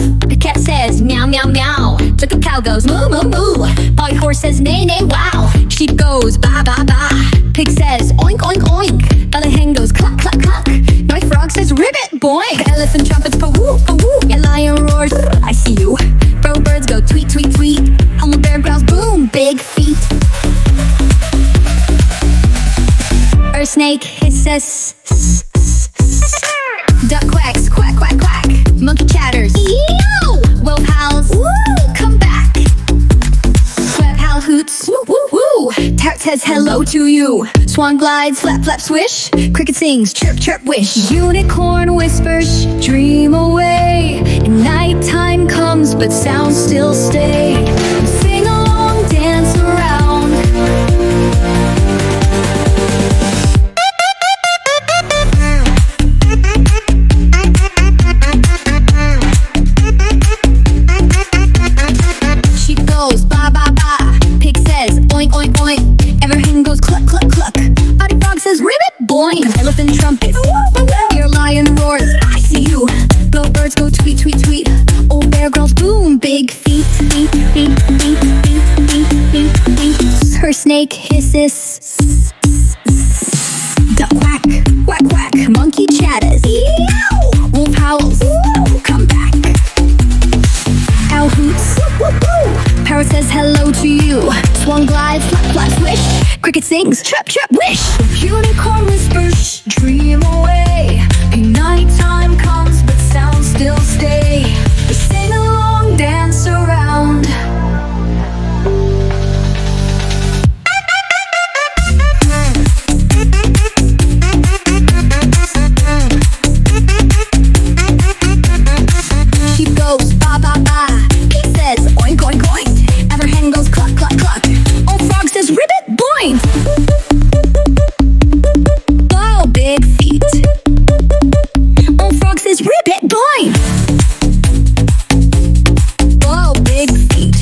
woof. The cat says meow meow meow. Chicken cow goes moo moo moo. Pawoo horse says neigh neigh wow. Sheep goes ba ba ba. Pig says oink oink oink. Belly hen goes cluck cluck cluck. Night frog says ribbit boink. Elephant trumpets pawoo pawoo. Yeah, lion roars I see you. Bro birds go tweet tweet tweet. Humble bear growls boom big feet. Earth snake hisses. Duck quacks quack quack quack. Monkey chatters Eee-eee-oh. Wolf howls Woo, come back. Crab howl hoots woo woo woo. Parrot says hello to you. Swan glides flap flap swish. Cricket sings chirp chirp wish. Unicorn whispers dream away. And nighttime comes but sounds still stay. Sing along dance around. Boink. Elephant trumpets Your lion roars I see you. Little birds go tweet tweet tweet. Old bear growls boom big feet. Feet feet feet feet feet feet feet. Her snake hisses. Duck quack quack quack. Monkey chatters Eee-eee-oh. Wolf howls Woo, come back. Owl hoots woo woo. Parrot says hello to you. Swan glides flap flap swish. Cricket sings chirp chirp wish. Unicorn whispers dream away. And nighttime comes but sounds still stay. Sing along dance around. Sheep goes ba ba ba. Pig says oink oink oink. Other hen goes cluck cluck cluck. Old frog says ribbit boink. Wow, big feet. Old frog says ribbit boink. Wow, big feet.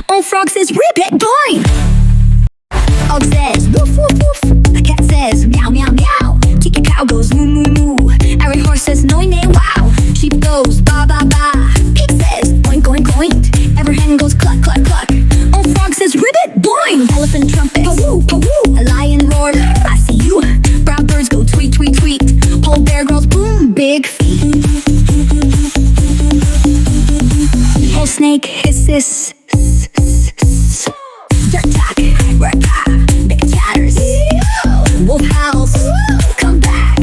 Old frog says ribbit boink. Dog says woof woof woof. The cat says meow meow meow. Tiki cow goes moo moo moo. Every horse says neigh neigh wow. Sheep goes ba ba ba. Pig says oink oink oink. Every hen goes cluck cluck cluck. Old frog says ribbit boink. Elephant trumpets pawoo pawoo. A lion roars I see you. Brown birds go tweet tweet tweet. Old bear growls boom big feet. Old snake hisses. Dirt tack rat pack. Big chatters Wolf howls come back.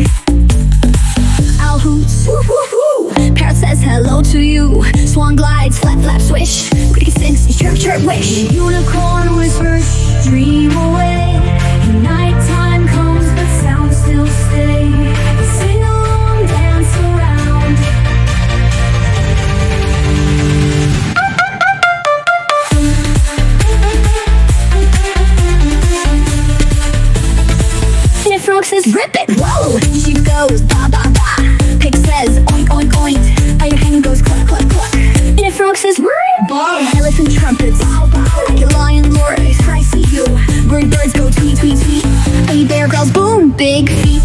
Owl hoots woo woo woo. Parrot says hello to you. Swan glides flap flap swish. Cricket sings chirp chirp wish. Unicorn whispers dream away. And nighttime comes but sounds still stay. Sing along dance around. And frog says rip it whoa. Sheep goes ba ba ba. Pig says oink oink oink. Your hen goes cluck cluck cluck. And frog says rip. Elephant trumpets like a lion roars I see you. Birds go tweet tweet tweet. A bear growls boom big feet.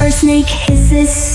Earth snake hisses.